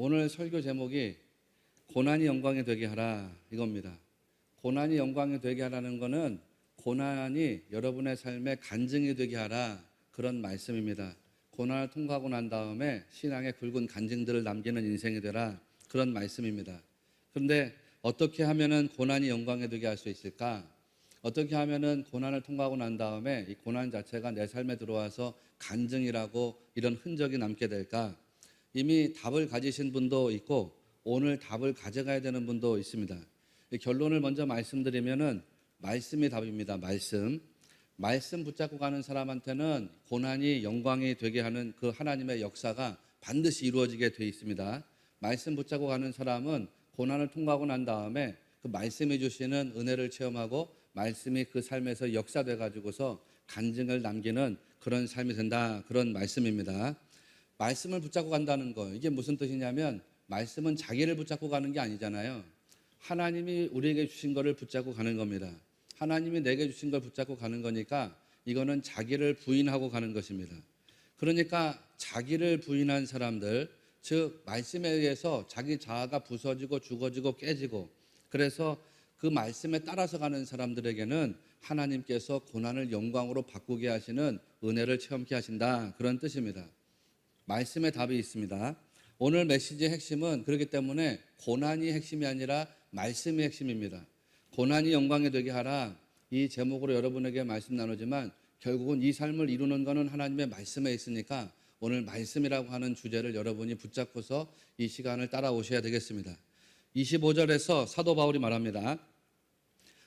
오늘 설교 제목이 고난이 영광이 되게 하라 이겁니다. 고난이 영광이 되게 하라는 것은 고난이 여러분의 삶의 간증이 되게 하라 그런 말씀입니다. 고난을 통과하고 난 다음에 신앙의 굵은 간증들을 남기는 인생이 되라 그런 말씀입니다. 그런데 어떻게 하면은 고난이 영광이 되게 할 수 있을까? 어떻게 하면은 고난을 통과하고 난 다음에 이 고난 자체가 내 삶에 들어와서 간증이라고 이런 흔적이 남게 될까? 이미 답을 가지신 분도 있고 오늘 답을 가져가야 되는 분도 있습니다. 결론을 먼저 말씀드리면은 말씀이 답입니다. 말씀 붙잡고 가는 사람한테는 고난이 영광이 되게 하는 그 하나님의 역사가 반드시 이루어지게 되어 있습니다. 말씀 붙잡고 가는 사람은 고난을 통과하고 난 다음에 그 말씀이 주시는 은혜를 체험하고 말씀이 그 삶에서 역사돼 가지고서 간증을 남기는 그런 삶이 된다. 그런 말씀입니다. 말씀을 붙잡고 간다는 거, 이게 무슨 뜻이냐면 말씀은 자기를 붙잡고 가는 게 아니잖아요. 하나님이 우리에게 주신 거를 붙잡고 가는 겁니다. 하나님이 내게 주신 걸 붙잡고 가는 거니까 이거는 자기를 부인하고 가는 것입니다. 그러니까 자기를 부인한 사람들, 즉 말씀에 의해서 자기 자아가 부서지고 죽어지고 깨지고, 그래서 그 말씀에 따라서 가는 사람들에게는 하나님께서 고난을 영광으로 바꾸게 하시는 은혜를 체험케 하신다, 그런 뜻입니다. 말씀의 답이 있습니다. 오늘 메시지의 핵심은 그렇기 때문에 고난이 핵심이 아니라 말씀이 핵심입니다. 고난이 영광이 되게 하라, 이 제목으로 여러분에게 말씀 나누지만 결국은 이 삶을 이루는 것은 하나님의 말씀에 있으니까 오늘 말씀이라고 하는 주제를 여러분이 붙잡고서 이 시간을 따라오셔야 되겠습니다. 25절에서 사도 바울이 말합니다.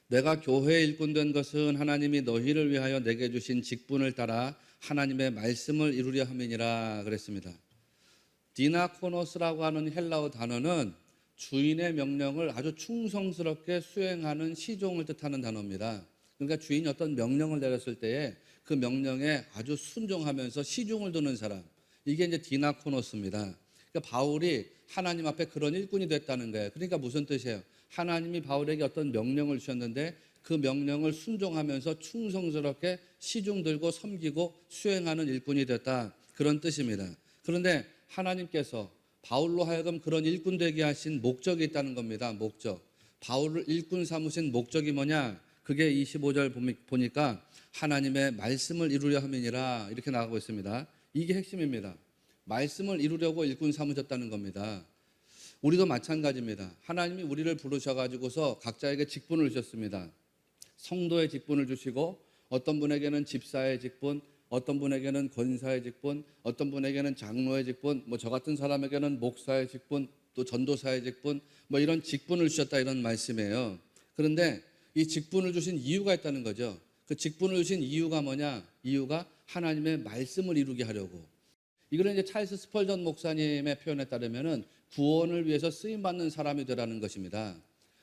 내가 교회의 일꾼 된 것은 하나님이 너희를 위하여 내게 주신 직분을 따라 하나님의 말씀을 이루려 함이니라 그랬습니다. 디나코노스라고 하는 헬라어 단어는 주인의 명령을 아주 충성스럽게 수행하는 시종을 뜻하는 단어입니다. 그러니까 주인이 어떤 명령을 내렸을 때에 그 명령에 아주 순종하면서 시중을 두는 사람, 이게 이제 디나코노스입니다. 그러니까 바울이 하나님 앞에 그런 일꾼이 됐다는 거예요. 그러니까 무슨 뜻이에요? 하나님이 바울에게 어떤 명령을 주셨는데 그 명령을 순종하면서 충성스럽게 시중 들고 섬기고 수행하는 일꾼이 됐다, 그런 뜻입니다. 그런데 하나님께서 바울로 하여금 그런 일꾼 되게 하신 목적이 있다는 겁니다. 목적. 바울을 일꾼 삼으신 목적이 뭐냐? 그게 25절 보니까 하나님의 말씀을 이루려 함이니라 이렇게 나가고 있습니다. 이게 핵심입니다. 말씀을 이루려고 일꾼 삼으셨다는 겁니다. 우리도 마찬가지입니다. 하나님이 우리를 부르셔가지고서 각자에게 직분을 주셨습니다. 성도의 직분을 주시고 어떤 분에게는 집사의 직분, 어떤 분에게는 권사의 직분, 어떤 분에게는 장로의 직분, 저 같은 사람에게는 목사의 직분, 또 전도사의 직분, 이런 직분을 주셨다, 이런 말씀이에요. 그런데 이 직분을 주신 이유가 있다는 거죠. 그 직분을 주신 이유가 뭐냐? 이유가 하나님의 말씀을 이루게 하려고. 이거는 이제 찰스 스펄전 목사님의 표현에 따르면은 구원을 위해서 쓰임받는 사람이 되라는 것입니다.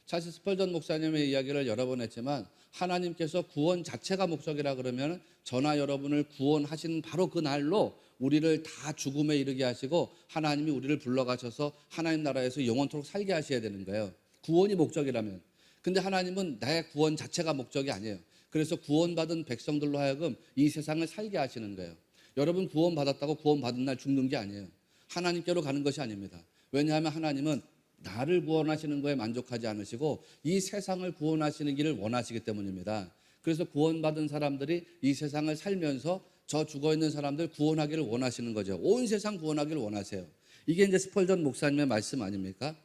찰스 스펄전 목사님의 이야기를 여러 번 했지만 하나님께서 구원 자체가 목적이라 그러면 저나 여러분을 구원하신 바로 그 날로 우리를 다 죽음에 이르게 하시고 하나님이 우리를 불러가셔서 하나님 나라에서 영원토록 살게 하셔야 되는 거예요. 구원이 목적이라면. 근데 하나님은 나의 구원 자체가 목적이 아니에요. 그래서 구원받은 백성들로 하여금 이 세상을 살게 하시는 거예요. 여러분 구원받았다고 구원받은 날 죽는 게 아니에요. 하나님께로 가는 것이 아닙니다. 왜냐하면 하나님은 나를 구원하시는 거에 만족하지 않으시고 이 세상을 구원하시는 길을 원하시기 때문입니다. 그래서 구원받은 사람들이 이 세상을 살면서 저 죽어있는 사람들 구원하기를 원하시는 거죠. 온 세상 구원하기를 원하세요. 이게 이제 스펄전 목사님의 말씀 아닙니까?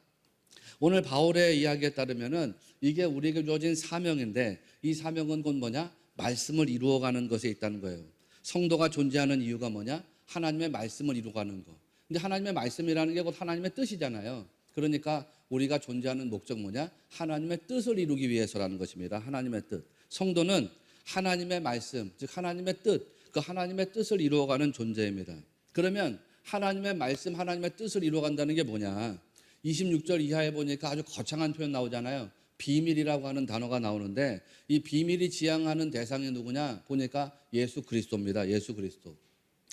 오늘 바울의 이야기에 따르면은 이게 우리에게 주어진 사명인데 이 사명은 곧 뭐냐? 말씀을 이루어가는 것에 있다는 거예요. 성도가 존재하는 이유가 뭐냐? 하나님의 말씀을 이루어가는 거. 근데 하나님의 말씀이라는 게 곧 하나님의 뜻이잖아요. 그러니까 우리가 존재하는 목적 뭐냐? 하나님의 뜻을 이루기 위해서라는 것입니다. 하나님의 뜻. 성도는 하나님의 말씀, 즉 하나님의 뜻, 그 하나님의 뜻을 이루어가는 존재입니다. 그러면 하나님의 말씀, 하나님의 뜻을 이루어간다는 게 뭐냐? 26절 이하에 보니까 아주 거창한 표현 나오잖아요. 비밀이라고 하는 단어가 나오는데 이 비밀이 지향하는 대상이 누구냐? 보니까 예수 그리스도입니다. 예수 그리스도.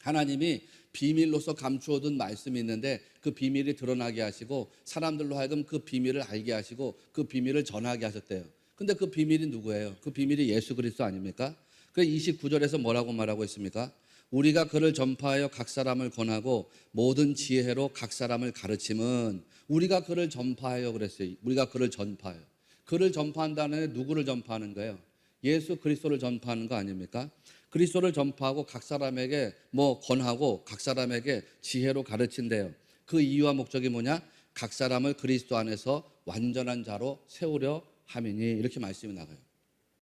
하나님이 비밀로서 감추어둔 말씀이 있는데 그 비밀이 드러나게 하시고 사람들로 하여금 그 비밀을 알게 하시고 그 비밀을 전하게 하셨대요. 근데 그 비밀이 누구예요? 그 비밀이 예수 그리스도 아닙니까? 그래서 29절에서 뭐라고 말하고 있습니까? 우리가 그를 전파하여 각 사람을 권하고 모든 지혜로 각 사람을 가르침은 우리가 그를 전파하여 그랬어요. 우리가 그를 전파해요. 그를 전파한다는 게 누구를 전파하는 거예요? 예수 그리스도를 전파하는 거 아닙니까? 그리스도를 전파하고 각 사람에게 권하고 각 사람에게 지혜로 가르친대요. 그 이유와 목적이 뭐냐? 각 사람을 그리스도 안에서 완전한 자로 세우려 함이니 이렇게 말씀이 나가요.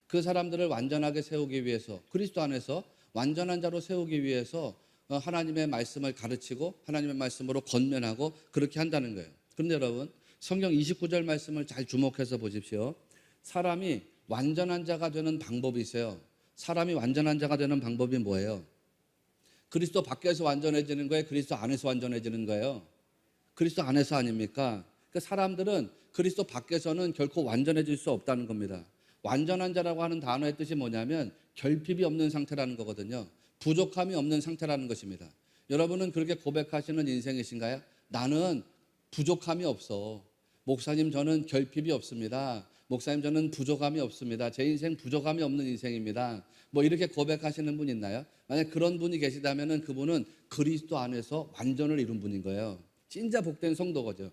그 사람들을 완전하게 세우기 위해서 그리스도 안에서 완전한 자로 세우기 위해서 하나님의 말씀을 가르치고 하나님의 말씀으로 권면하고 그렇게 한다는 거예요. 그런데 여러분 성경 29절 말씀을 잘 주목해서 보십시오. 사람이 완전한 자가 되는 방법이 있어요. 사람이 완전한 자가 되는 방법이 뭐예요? 그리스도 밖에서 완전해지는 거예요? 그리스도 안에서 완전해지는 거예요? 그리스도 안에서 아닙니까? 그러니까 사람들은 그리스도 밖에서는 결코 완전해질 수 없다는 겁니다. 완전한 자라고 하는 단어의 뜻이 뭐냐면 결핍이 없는 상태라는 거거든요. 부족함이 없는 상태라는 것입니다. 여러분은 그렇게 고백하시는 인생이신가요? 나는 부족함이 없어. 목사님 저는 결핍이 없습니다. 목사님 저는 부족함이 없습니다. 제 인생 부족함이 없는 인생입니다. 이렇게 고백하시는 분 있나요? 만약 그런 분이 계시다면 그분은 그리스도 안에서 완전을 이룬 분인 거예요. 진짜 복된 성도거죠.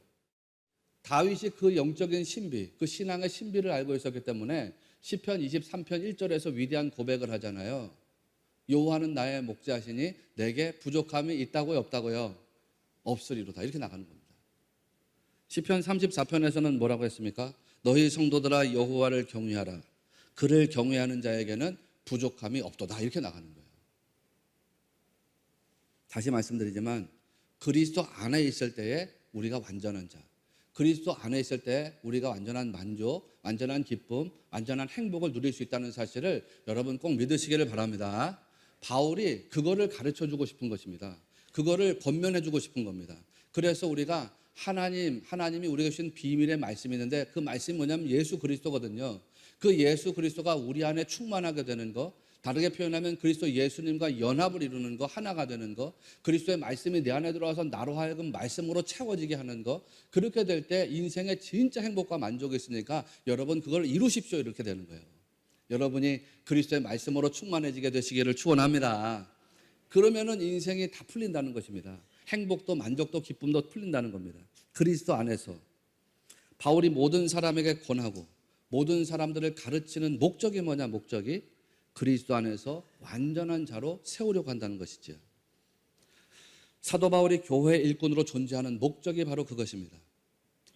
다윗이 그 영적인 신비, 그 신앙의 신비를 알고 있었기 때문에 시편 23편 1절에서 위대한 고백을 하잖아요. 여호와는 나의 목자시니 내게 부족함이 있다고요, 없다고요? 없으리로다. 이렇게 나가는 겁니다. 시편 34편에서는 뭐라고 했습니까? 너희 성도들아 여호와를 경외하라. 그를 경외하는 자에게는 부족함이 없도다. 이렇게 나가는 거예요. 다시 말씀드리지만 그리스도 안에 있을 때에 우리가 완전한 자, 그리스도 안에 있을 때 우리가 완전한 만족, 완전한 기쁨, 완전한 행복을 누릴 수 있다는 사실을 여러분 꼭 믿으시기를 바랍니다. 바울이 그거를 가르쳐주고 싶은 것입니다. 그거를 권면해주고 싶은 겁니다. 그래서 우리가 하나님이 우리가 주신 비밀의 말씀이 있는데 그 말씀이 뭐냐면 예수 그리스도거든요. 그 예수 그리스도가 우리 안에 충만하게 되는 거, 다르게 표현하면 그리스도 예수님과 연합을 이루는 거, 하나가 되는 거, 그리스도의 말씀이 내 안에 들어와서 나로 하여금 말씀으로 채워지게 하는 거, 그렇게 될 때 인생에 진짜 행복과 만족이 있으니까 여러분 그걸 이루십시오. 이렇게 되는 거예요. 여러분이 그리스도의 말씀으로 충만해지게 되시기를 축원합니다. 그러면은 인생이 다 풀린다는 것입니다. 행복도 만족도 기쁨도 풀린다는 겁니다. 그리스도 안에서 바울이 모든 사람에게 권하고 모든 사람들을 가르치는 목적이 뭐냐? 목적이 그리스도 안에서 완전한 자로 세우려고 한다는 것이죠. 사도 바울이 교회 일꾼으로 존재하는 목적이 바로 그것입니다.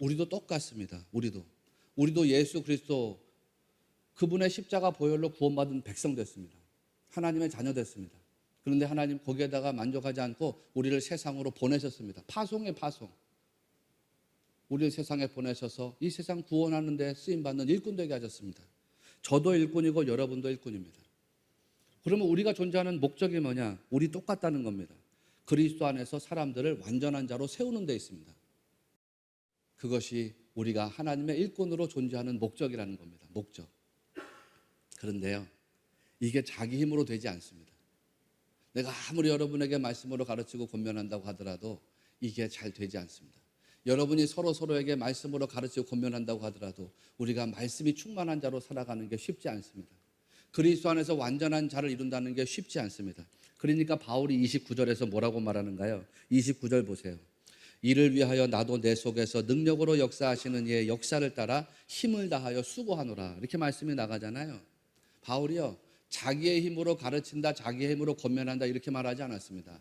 우리도 똑같습니다. 우리도 예수 그리스도 그분의 십자가 보혈로 구원받은 백성 됐습니다. 하나님의 자녀 됐습니다. 그런데 하나님 거기에다가 만족하지 않고 우리를 세상으로 보내셨습니다. 파송에 파송. 우리를 세상에 보내셔서 이 세상 구원하는 데 쓰임받는 일꾼 되게 하셨습니다. 저도 일꾼이고 여러분도 일꾼입니다. 그러면 우리가 존재하는 목적이 뭐냐? 우리 똑같다는 겁니다. 그리스도 안에서 사람들을 완전한 자로 세우는 데 있습니다. 그것이 우리가 하나님의 일꾼으로 존재하는 목적이라는 겁니다. 목적. 그런데요, 이게 자기 힘으로 되지 않습니다. 내가 아무리 여러분에게 말씀으로 가르치고 권면한다고 하더라도 이게 잘 되지 않습니다. 여러분이 서로에게 말씀으로 가르치고 권면한다고 하더라도 우리가 말씀이 충만한 자로 살아가는 게 쉽지 않습니다. 그리스도 안에서 완전한 자를 이룬다는 게 쉽지 않습니다. 그러니까 바울이 29절에서 뭐라고 말하는가요? 29절 보세요. 이를 위하여 나도 내 속에서 능력으로 역사하시는 이의 역사를 따라 힘을 다하여 수고하노라. 이렇게 말씀이 나가잖아요. 바울이요, 자기의 힘으로 가르친다, 자기의 힘으로 권면한다 이렇게 말하지 않았습니다.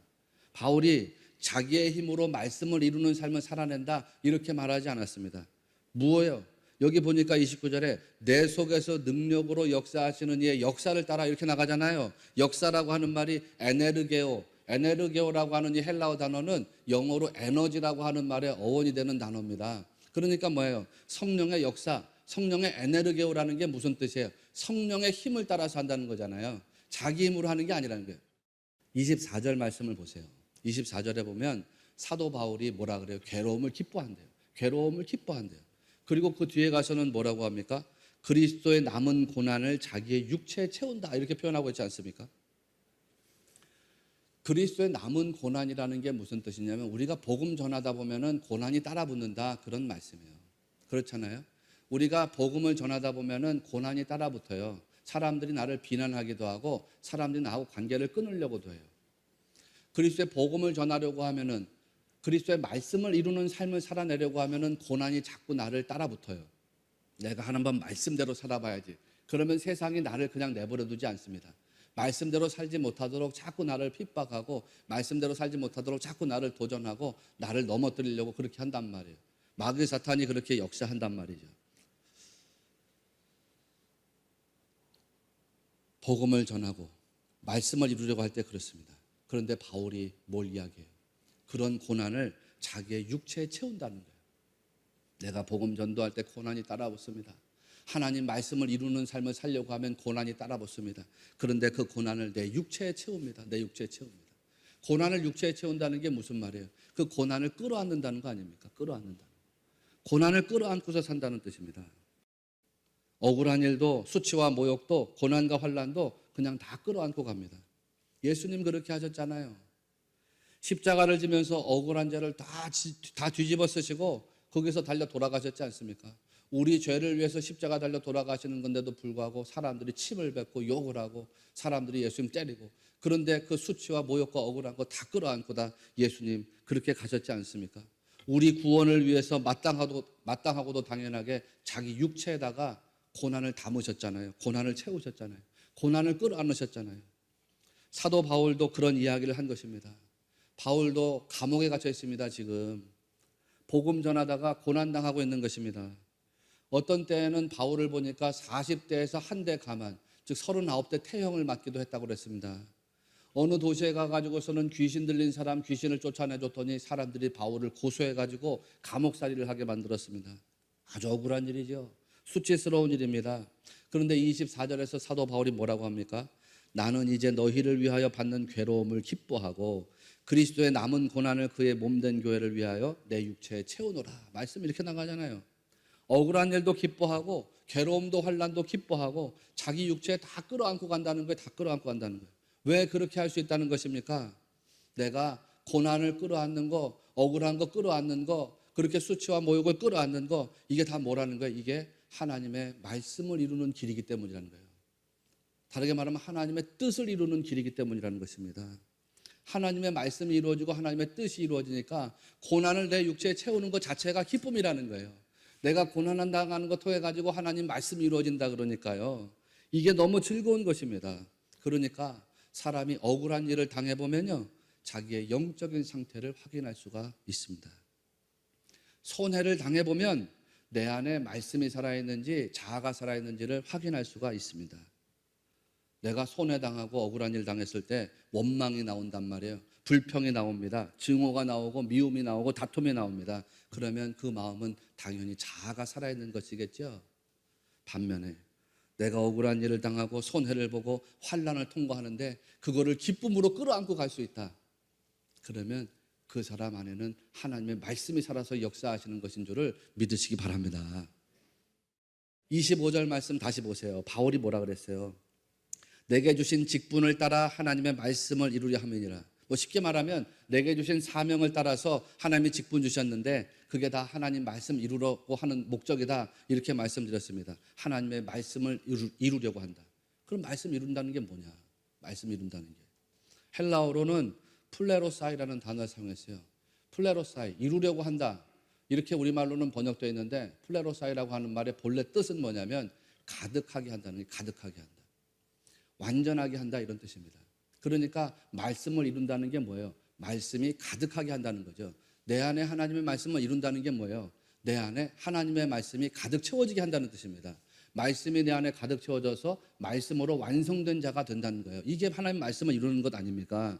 바울이 자기의 힘으로 말씀을 이루는 삶을 살아낸다 이렇게 말하지 않았습니다. 무엇요? 여기 보니까 29절에 내 속에서 능력으로 역사하시는 이의 역사를 따라 이렇게 나가잖아요. 역사라고 하는 말이 에네르게오라고 하는 이 헬라어 단어는 영어로 에너지라고 하는 말의 어원이 되는 단어입니다. 그러니까 뭐예요? 성령의 역사, 성령의 에네르게오라는 게 무슨 뜻이에요? 성령의 힘을 따라서 한다는 거잖아요. 자기 힘으로 하는 게 아니라는 거예요. 24절 말씀을 보세요. 24절에 보면 사도 바울이 뭐라 그래요? 괴로움을 기뻐한대요. 괴로움을 기뻐한대요. 그리고 그 뒤에 가서는 뭐라고 합니까? 그리스도의 남은 고난을 자기의 육체에 채운다 이렇게 표현하고 있지 않습니까? 그리스도의 남은 고난이라는 게 무슨 뜻이냐면 우리가 복음 전하다 보면은 고난이 따라 붙는다 그런 말씀이에요. 그렇잖아요. 우리가 복음을 전하다 보면은 고난이 따라 붙어요. 사람들이 나를 비난하기도 하고 사람들이 나하고 관계를 끊으려고도 해요. 그리스도의 복음을 전하려고 하면은, 그리스도의 말씀을 이루는 삶을 살아내려고 하면은 고난이 자꾸 나를 따라붙어요. 내가 하는 번 말씀대로 살아봐야지. 그러면 세상이 나를 그냥 내버려 두지 않습니다. 말씀대로 살지 못하도록 자꾸 나를 핍박하고, 말씀대로 살지 못하도록 자꾸 나를 도전하고, 나를 넘어뜨리려고 그렇게 한단 말이에요. 마귀 사탄이 그렇게 역사한단 말이죠. 복음을 전하고 말씀을 이루려고 할 때 그렇습니다. 그런데 바울이 뭘 이야기해요? 그런 고난을 자기의 육체에 채운다는 거예요. 내가 복음 전도할 때 고난이 따라붙습니다. 하나님 말씀을 이루는 삶을 살려고 하면 고난이 따라붙습니다. 그런데 그 고난을 내 육체에 채웁니다. 내 육체에 채웁니다. 고난을 육체에 채운다는 게 무슨 말이에요? 그 고난을 끌어안는다는 거 아닙니까? 끌어안는다. 고난을 끌어안고서 산다는 뜻입니다. 억울한 일도, 수치와 모욕도, 고난과 환난도 그냥 다 끌어안고 갑니다. 예수님 그렇게 하셨잖아요. 십자가를 지면서 억울한 죄를 다 뒤집어 쓰시고 거기서 달려 돌아가셨지 않습니까? 우리 죄를 위해서 십자가 달려 돌아가시는 건데도 불구하고 사람들이 침을 뱉고 욕을 하고 사람들이 예수님 때리고, 그런데 그 수치와 모욕과 억울한 거 다 끌어안고 다 예수님 그렇게 가셨지 않습니까? 우리 구원을 위해서 마땅하고도 당연하게 자기 육체에다가 고난을 담으셨잖아요. 고난을 채우셨잖아요. 고난을 끌어안으셨잖아요. 사도 바울도 그런 이야기를 한 것입니다. 바울도 감옥에 갇혀 있습니다. 지금 복음 전하다가 고난당하고 있는 것입니다. 어떤 때에는 바울을 보니까 40대에서 한 대 가만, 즉 39대 태형을 맞기도 했다고 그랬습니다. 어느 도시에 가가지고서는 귀신 들린 사람 귀신을 쫓아내줬더니 사람들이 바울을 고소해가지고 감옥살이를 하게 만들었습니다. 아주 억울한 일이죠. 수치스러운 일입니다. 그런데 24절에서 사도 바울이 뭐라고 합니까? 나는 이제 너희를 위하여 받는 괴로움을 기뻐하고 그리스도의 남은 고난을 그의 몸된 교회를 위하여 내 육체에 채우노라. 말씀 이렇게 나가잖아요. 억울한 일도 기뻐하고 괴로움도 환난도 기뻐하고 자기 육체에 다 끌어안고 간다는 거예요. 다 끌어안고 간다는 거예요. 왜 그렇게 할 수 있다는 것입니까? 내가 고난을 끌어안는 거, 억울한 거 끌어안는 거, 그렇게 수치와 모욕을 끌어안는 거, 이게 다 뭐라는 거예요? 이게 하나님의 말씀을 이루는 길이기 때문이라는 거예요. 다르게 말하면 하나님의 뜻을 이루는 길이기 때문이라는 것입니다. 하나님의 말씀이 이루어지고 하나님의 뜻이 이루어지니까 고난을 내 육체에 채우는 것 자체가 기쁨이라는 거예요. 내가 고난 당하는 것 통해 가지고 하나님 말씀이 이루어진다 그러니까요. 이게 너무 즐거운 것입니다. 그러니까 사람이 억울한 일을 당해보면요, 자기의 영적인 상태를 확인할 수가 있습니다. 손해를 당해보면 내 안에 말씀이 살아있는지 자아가 살아있는지를 확인할 수가 있습니다. 내가 손해당하고 억울한 일 당했을 때 원망이 나온단 말이에요. 불평이 나옵니다. 증오가 나오고 미움이 나오고 다툼이 나옵니다. 그러면 그 마음은 당연히 자아가 살아있는 것이겠죠. 반면에 내가 억울한 일을 당하고 손해를 보고 환난을 통과하는데 그거를 기쁨으로 끌어안고 갈 수 있다. 그러면 그 사람 안에는 하나님의 말씀이 살아서 역사하시는 것인 줄을 믿으시기 바랍니다. 25절 말씀 다시 보세요. 바울이 뭐라 그랬어요? 내게 주신 직분을 따라 하나님의 말씀을 이루려 함이니라. 쉽게 말하면 내게 주신 사명을 따라서 하나님이 직분 주셨는데 그게 다 하나님 말씀 이루려고 하는 목적이다. 이렇게 말씀드렸습니다. 하나님의 말씀을 이루려고 한다. 그럼 말씀 이룬다는 게 뭐냐? 말씀 이룬다는 게 헬라어로는 플레로사이라는 단어를 사용했어요. 플레로사이, 이루려고 한다. 이렇게 우리말로는 번역되어 있는데 플레로사이라고 하는 말의 본래 뜻은 뭐냐면 가득하게 한다는 게, 가득하게 한다. 완전하게 한다, 이런 뜻입니다. 그러니까 말씀을 이룬다는 게 뭐예요? 말씀이 가득하게 한다는 거죠. 내 안에 하나님의 말씀을 이룬다는 게 뭐예요? 내 안에 하나님의 말씀이 가득 채워지게 한다는 뜻입니다. 말씀이 내 안에 가득 채워져서 말씀으로 완성된 자가 된다는 거예요. 이게 하나님의 말씀을 이루는 것 아닙니까?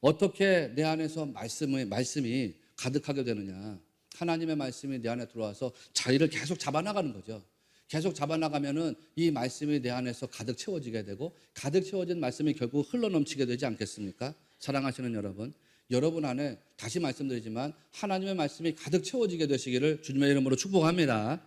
어떻게 내 안에서 말씀이 가득하게 되느냐? 하나님의 말씀이 내 안에 들어와서 자리를 계속 잡아나가는 거죠. 계속 잡아나가면은 이 말씀이 내 안에서 가득 채워지게 되고, 가득 채워진 말씀이 결국 흘러넘치게 되지 않겠습니까? 사랑하시는 여러분, 여러분 안에 다시 말씀드리지만 하나님의 말씀이 가득 채워지게 되시기를 주님의 이름으로 축복합니다.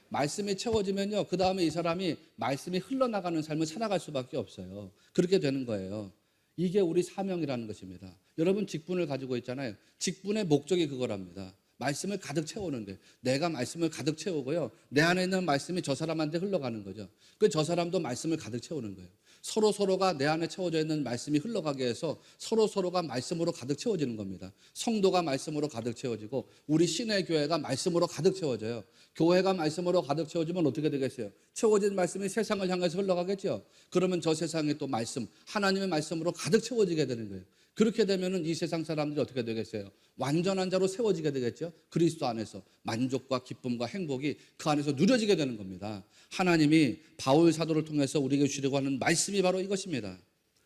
말씀이 채워지면요, 그 다음에 이 사람이 말씀이 흘러나가는 삶을 살아갈 수밖에 없어요. 그렇게 되는 거예요. 이게 우리 사명이라는 것입니다. 여러분 직분을 가지고 있잖아요. 직분의 목적이 그거랍니다. 말씀을 가득 채우는 게, 내가 말씀을 가득 채우고요, 내 안에 있는 말씀이 저 사람한테 흘러가는 거죠. 그 저 사람도 말씀을 가득 채우는 거예요. 서로가 내 안에 채워져 있는 말씀이 흘러가게 해서 서로가 말씀으로 가득 채워지는 겁니다. 성도가 말씀으로 가득 채워지고 우리 신의 교회가 말씀으로 가득 채워져요. 교회가 말씀으로 가득 채워지면 어떻게 되겠어요? 채워진 말씀이 세상을 향해서 흘러가겠죠. 그러면 저 세상이 또 말씀, 하나님의 말씀으로 가득 채워지게 되는 거예요. 그렇게 되면은 이 세상 사람들이 어떻게 되겠어요? 완전한 자로 세워지게 되겠죠. 그리스도 안에서 만족과 기쁨과 행복이 그 안에서 누려지게 되는 겁니다. 하나님이 바울 사도를 통해서 우리에게 주려고 하는 말씀이 바로 이것입니다.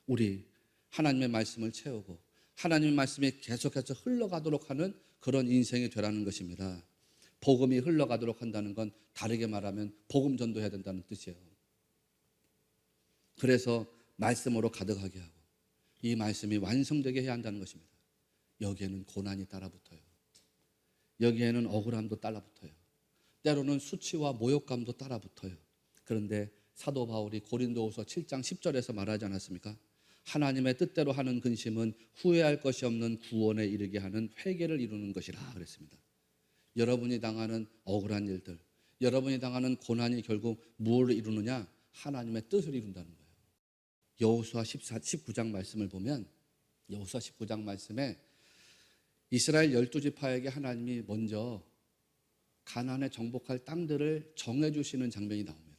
우리 하나님의 말씀을 채우고 하나님의 말씀이 계속해서 흘러가도록 하는 그런 인생이 되라는 것입니다. 복음이 흘러가도록 한다는 건 다르게 말하면 복음 전도해야 된다는 뜻이에요. 그래서 말씀으로 가득하게 하고 이 말씀이 완성되게 해야 한다는 것입니다. 여기에는 고난이 따라붙어요. 여기에는 억울함도 따라붙어요. 때로는 수치와 모욕감도 따라붙어요. 그런데 사도 바울이 고린도후서 7장 10절에서 말하지 않았습니까? 하나님의 뜻대로 하는 근심은 후회할 것이 없는 구원에 이르게 하는 회개를 이루는 것이라 그랬습니다. 여러분이 당하는 억울한 일들, 여러분이 당하는 고난이 결국 무엇을 이루느냐? 하나님의 뜻을 이룬다는 거예요. 여호수아 19장 말씀을 보면 여호수아 19장 말씀에 이스라엘 12지파에게 하나님이 먼저 가나안에 정복할 땅들을 정해주시는 장면이 나옵니다.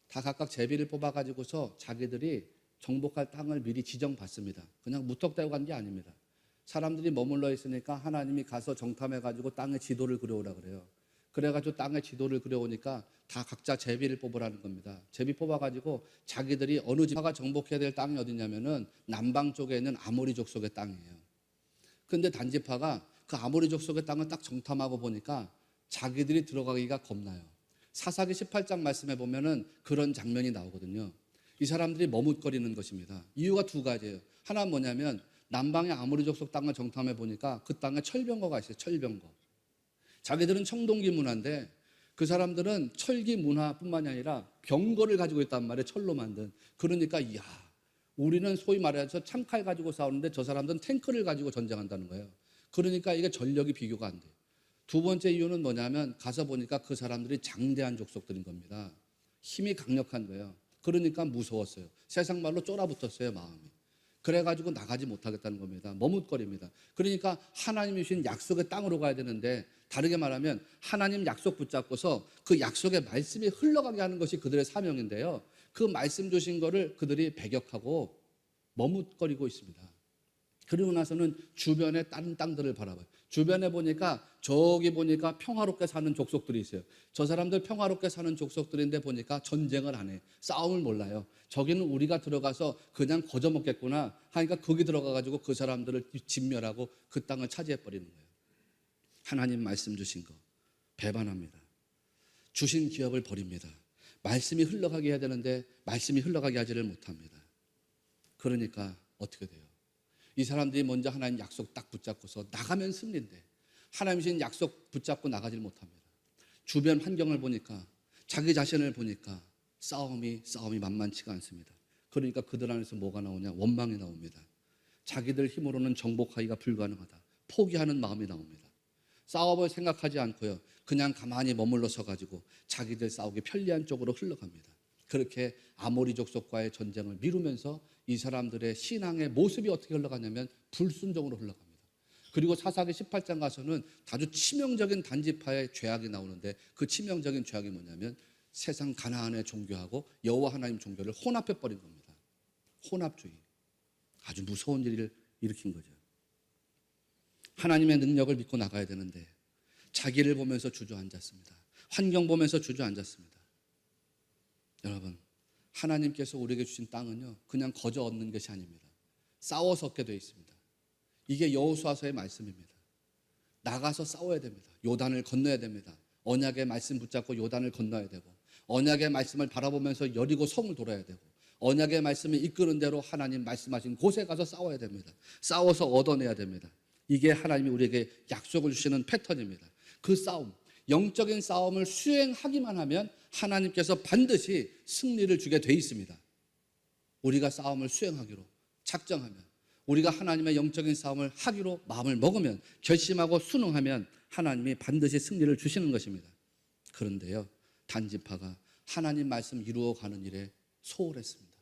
다 각각 제비를 뽑아가지고서 자기들이 정복할 땅을 미리 지정받습니다. 그냥 무턱대고 간 게 아닙니다. 사람들이 머물러 있으니까 하나님이 가서 정탐해가지고 땅의 지도를 그려오라 그래요. 그래가지고 땅의 지도를 그려오니까 다 각자 제비를 뽑으라는 겁니다. 제비 뽑아가지고 자기들이 어느 지파가 정복해야 될 땅이 어디냐면은 남방 쪽에 있는 아모리 족속의 땅이에요. 근데 단지파가 그 아모리 족속의 땅을 딱 정탐하고 보니까 자기들이 들어가기가 겁나요. 사사기 18장 말씀해 보면은 그런 장면이 나오거든요. 이 사람들이 머뭇거리는 것입니다. 이유가 두 가지예요. 하나는 뭐냐면 남방의 아모리 족속 땅을 정탐해 보니까 그 땅에 철병거가 있어요. 철병거. 자기들은 청동기 문화인데 그 사람들은 철기 문화뿐만이 아니라 병거를 가지고 있단 말이에요. 철로 만든. 그러니까 이야, 우리는 소위 말해서 참칼 가지고 싸우는데 저 사람들은 탱크를 가지고 전쟁한다는 거예요. 그러니까 이게 전력이 비교가 안 돼요. 두 번째 이유는 뭐냐면 가서 보니까 그 사람들이 장대한 족속들인 겁니다. 힘이 강력한 거예요. 그러니까 무서웠어요. 세상 말로 쫄아붙었어요, 마음이. 그래가지고 나가지 못하겠다는 겁니다. 머뭇거립니다. 그러니까 하나님이 주신 약속의 땅으로 가야 되는데 다르게 말하면 하나님 약속 붙잡고서 그 약속의 말씀이 흘러가게 하는 것이 그들의 사명인데요. 그 말씀 주신 거를 그들이 배격하고 머뭇거리고 있습니다. 그리고 나서는 주변의 다른 땅들을 바라봐요. 주변에 보니까 저기 보니까 평화롭게 사는 족속들이 있어요. 저 사람들 평화롭게 사는 족속들인데 보니까 전쟁을 안 해. 싸움을 몰라요. 저기는 우리가 들어가서 그냥 거저먹겠구나 하니까 거기 들어가가지고 그 사람들을 진멸하고 그 땅을 차지해버리는 거예요. 하나님 말씀 주신 거 배반합니다. 주신 기업을 버립니다. 말씀이 흘러가게 해야 되는데 말씀이 흘러가게 하지를 못합니다. 그러니까 어떻게 돼요? 이 사람들이 먼저 하나님 약속 딱 붙잡고서 나가면 승리인데 하나님 주신 약속 붙잡고 나가질 못합니다. 주변 환경을 보니까 자기 자신을 보니까 싸움이 만만치가 않습니다. 그러니까 그들 안에서 뭐가 나오냐? 원망이 나옵니다. 자기들 힘으로는 정복하기가 불가능하다. 포기하는 마음이 나옵니다. 싸움을 생각하지 않고요. 그냥 가만히 머물러 서가지고 자기들 싸우기 편리한 쪽으로 흘러갑니다. 그렇게 아모리 족속과의 전쟁을 미루면서 이 사람들의 신앙의 모습이 어떻게 흘러가냐면 불순종으로 흘러갑니다. 그리고 사사기 18장 가서는 아주 치명적인 단지파의 죄악이 나오는데 그 치명적인 죄악이 뭐냐면 세상 가나안의 종교하고 여호와 하나님 종교를 혼합해버린 겁니다. 혼합주의. 아주 무서운 일을 일으킨 거죠. 하나님의 능력을 믿고 나가야 되는데 자기를 보면서 주저앉았습니다. 환경 보면서 주저앉았습니다. 여러분, 하나님께서 우리에게 주신 땅은요 그냥 거저 얻는 것이 아닙니다. 싸워서 얻게 되어 있습니다. 이게 여호수아서의 말씀입니다. 나가서 싸워야 됩니다. 요단을 건너야 됩니다. 언약의 말씀 붙잡고 요단을 건너야 되고 언약의 말씀을 바라보면서 여리고 성을 돌아야 되고 언약의 말씀이 이끄는 대로 하나님 말씀하신 곳에 가서 싸워야 됩니다. 싸워서 얻어내야 됩니다. 이게 하나님이 우리에게 약속을 주시는 패턴입니다. 그 싸움, 영적인 싸움을 수행하기만 하면 하나님께서 반드시 승리를 주게 돼 있습니다. 우리가 싸움을 수행하기로 작정하면, 우리가 하나님의 영적인 싸움을 하기로 마음을 먹으면, 결심하고 순응하면 하나님이 반드시 승리를 주시는 것입니다. 그런데요, 단지파가 하나님 말씀 이루어가는 일에 소홀했습니다.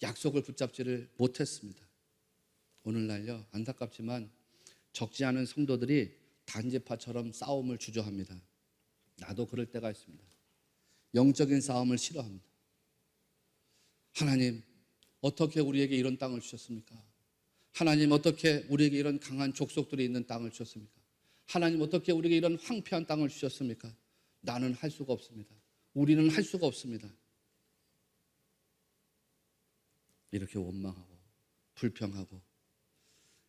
약속을 붙잡지를 못했습니다. 오늘날요, 안타깝지만 적지 않은 성도들이 단지파처럼 싸움을 주저합니다. 나도 그럴 때가 있습니다. 영적인 싸움을 싫어합니다. 하나님, 어떻게 우리에게 이런 땅을 주셨습니까? 하나님, 어떻게 우리에게 이런 강한 족속들이 있는 땅을 주셨습니까? 하나님, 어떻게 우리에게 이런 황폐한 땅을 주셨습니까? 나는 할 수가 없습니다. 우리는 할 수가 없습니다. 이렇게 원망하고 불평하고,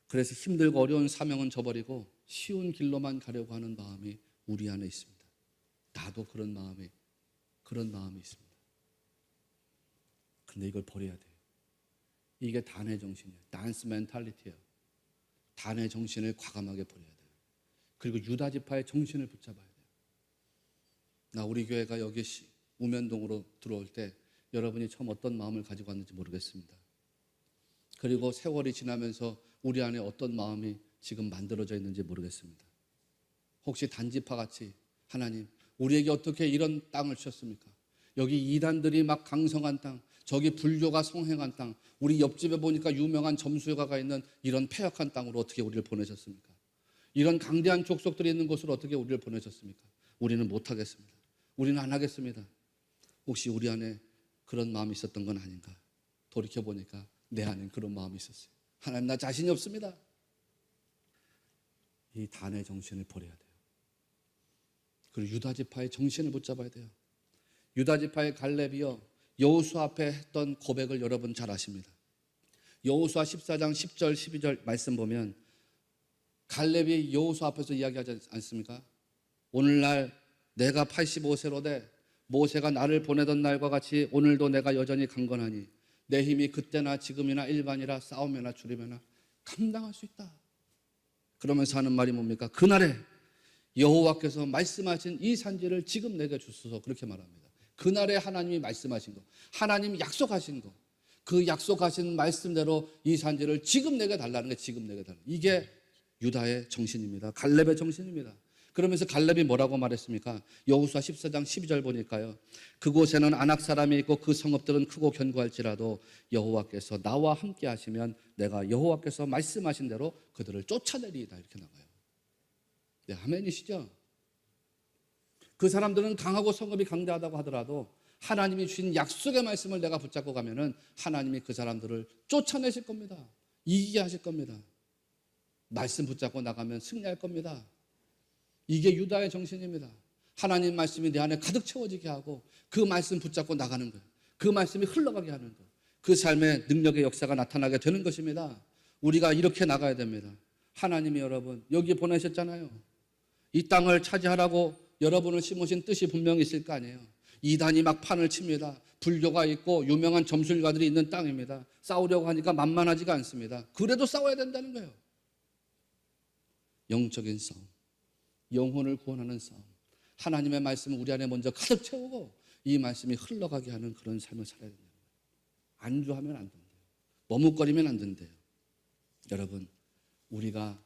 그래서 힘들고 어려운 사명은 저버리고 쉬운 길로만 가려고 하는 마음이 우리 안에 있습니다. 나도 그런 마음이 있습니다. 그런데 이걸 버려야 돼요. 이게 단의 정신이에요. 단스 멘탈리티예요. 단의 정신을 과감하게 버려야 돼요. 그리고 유다 지파의 정신을 붙잡아야 돼요. 나 우리 교회가 여기 우면동으로 들어올 때 여러분이 처음 어떤 마음을 가지고 왔는지 모르겠습니다. 그리고 세월이 지나면서 우리 안에 어떤 마음이 지금 만들어져 있는지 모르겠습니다. 혹시 단지파 같이 하나님, 우리에게 어떻게 이런 땅을 주셨습니까? 여기 이단들이 막 강성한 땅, 저기 불교가 성행한 땅, 우리 옆집에 보니까 유명한 점수가가 있는 이런 폐역한 땅으로 어떻게 우리를 보내셨습니까? 이런 강대한 족속들이 있는 곳으로 어떻게 우리를 보내셨습니까? 우리는 못하겠습니다. 우리는 안 하겠습니다. 혹시 우리 안에 그런 마음이 있었던 건 아닌가? 돌이켜보니까 내 안에 그런 마음이 있었어요. 하나님, 나 자신이 없습니다. 이 단의 정신을 버려야 돼요. 그리고 유다지파의 정신을 붙잡아야 돼요. 유다지파의 갈렙이요, 여호수아 앞에 했던 고백을 여러분 잘 아십니다. 여호수아 14장 10절 12절 말씀 보면 갈렙이 여호수아 앞에서 이야기하지 않습니까? 오늘날 내가 85세로 돼 모세가 나를 보내던 날과 같이 오늘도 내가 여전히 강건하니 내 힘이 그때나 지금이나 일반이라 싸우거나 줄이거나 감당할 수 있다. 그러면서 하는 말이 뭡니까? 그날에 여호와께서 말씀하신 이 산지를 지금 내게 주소서, 그렇게 말합니다. 그날에 하나님이 말씀하신 거, 하나님이 약속하신 거, 그 약속하신 말씀대로 이 산지를 지금 내게 달라는 게, 지금 내게 달라는 게, 이게 유다의 정신입니다. 갈렙의 정신입니다. 그러면서 갈렙이 뭐라고 말했습니까? 여호수아 14장 12절 보니까요, 그곳에는 아낙 사람이 있고 그 성읍들은 크고 견고할지라도 여호와께서 나와 함께 하시면 내가 여호와께서 말씀하신 대로 그들을 쫓아내리이다, 이렇게 나와요. 네, 아멘이시죠? 그 사람들은 강하고 성읍이 강대하다고 하더라도 하나님이 주신 약속의 말씀을 내가 붙잡고 가면은 하나님이 그 사람들을 쫓아내실 겁니다. 이기게 하실 겁니다. 말씀 붙잡고 나가면 승리할 겁니다. 이게 유다의 정신입니다. 하나님 말씀이 내 안에 가득 채워지게 하고 그 말씀 붙잡고 나가는 거예요. 그 말씀이 흘러가게 하는 거예요. 그 삶의 능력의 역사가 나타나게 되는 것입니다. 우리가 이렇게 나가야 됩니다. 하나님이 여러분 여기 보내셨잖아요. 이 땅을 차지하라고 여러분을 심으신 뜻이 분명히 있을 거 아니에요. 이단이 막 판을 칩니다. 불교가 있고 유명한 점술가들이 있는 땅입니다. 싸우려고 하니까 만만하지가 않습니다. 그래도 싸워야 된다는 거예요. 영적인 싸움, 영혼을 구원하는 싸움, 하나님의 말씀을 우리 안에 먼저 가득 채우고 이 말씀이 흘러가게 하는 그런 삶을 살아야 된다는 거예요. 안주하면 안 된대요. 머뭇거리면 안 된대요. 여러분, 우리가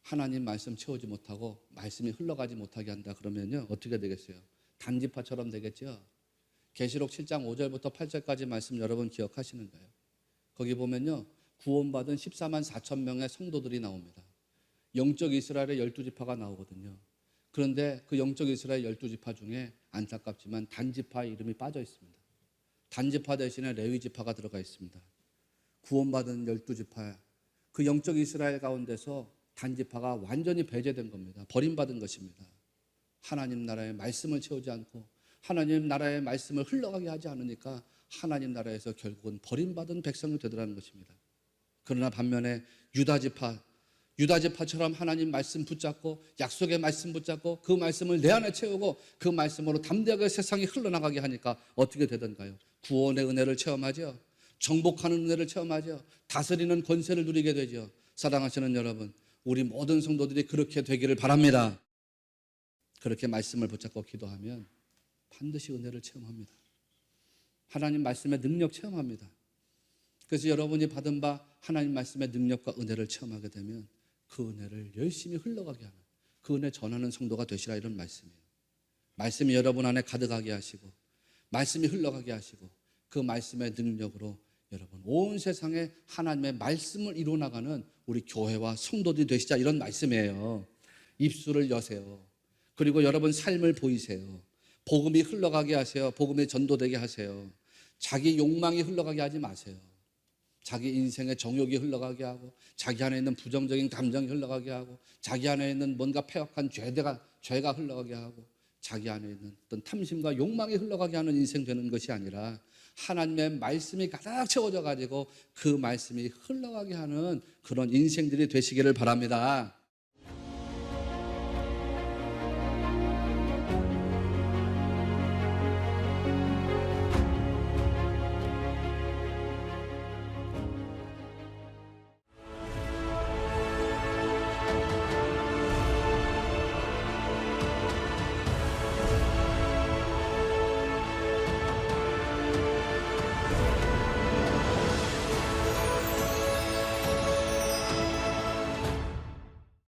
하나님 말씀 채우지 못하고 말씀이 흘러가지 못하게 한다 그러면요, 어떻게 되겠어요? 단지파처럼 되겠죠. 계시록 7장 5절부터 8절까지 말씀 여러분 기억하시는 거예요. 거기 보면요, 구원받은 14만 4천 명의 성도들이 나옵니다. 영적 이스라엘의 12지파가 나오거든요. 그런데 그 영적 이스라엘 12지파 중에 안타깝지만 단지파 이름이 빠져 있습니다. 단지파 대신에 레위지파가 들어가 있습니다. 구원받은 12지파, 그 영적 이스라엘 가운데서 단지파가 완전히 배제된 겁니다. 버림받은 것입니다. 하나님 나라의 말씀을 채우지 않고 하나님 나라의 말씀을 흘러가게 하지 않으니까 하나님 나라에서 결국은 버림받은 백성이 되더라는 것입니다. 그러나 반면에 유다지파처럼 하나님 말씀 붙잡고 약속의 말씀 붙잡고 그 말씀을 내 안에 채우고 그 말씀으로 담대하게 세상이 흘러나가게 하니까 어떻게 되던가요? 구원의 은혜를 체험하죠. 정복하는 은혜를 체험하죠. 다스리는 권세를 누리게 되죠. 사랑하시는 여러분, 우리 모든 성도들이 그렇게 되기를 바랍니다. 그렇게 말씀을 붙잡고 기도하면 반드시 은혜를 체험합니다. 하나님 말씀의 능력 체험합니다. 그래서 여러분이 받은 바 하나님 말씀의 능력과 은혜를 체험하게 되면 그 은혜를 열심히 흘러가게 하는, 그 은혜 전하는 성도가 되시라, 이런 말씀이에요. 말씀이 여러분 안에 가득하게 하시고 말씀이 흘러가게 하시고 그 말씀의 능력으로 여러분, 온 세상에 하나님의 말씀을 이루어나가는 우리 교회와 성도들이 되시자, 이런 말씀이에요. 입술을 여세요. 그리고 여러분 삶을 보이세요. 복음이 흘러가게 하세요. 복음이 전도되게 하세요. 자기 욕망이 흘러가게 하지 마세요. 자기 인생의 정욕이 흘러가게 하고, 자기 안에 있는 부정적인 감정이 흘러가게 하고, 자기 안에 있는 뭔가 패역한 죄가 흘러가게 하고, 자기 안에 있는 어떤 탐심과 욕망이 흘러가게 하는 인생 되는 것이 아니라 하나님의 말씀이 가득 채워져 가지고 그 말씀이 흘러가게 하는 그런 인생들이 되시기를 바랍니다.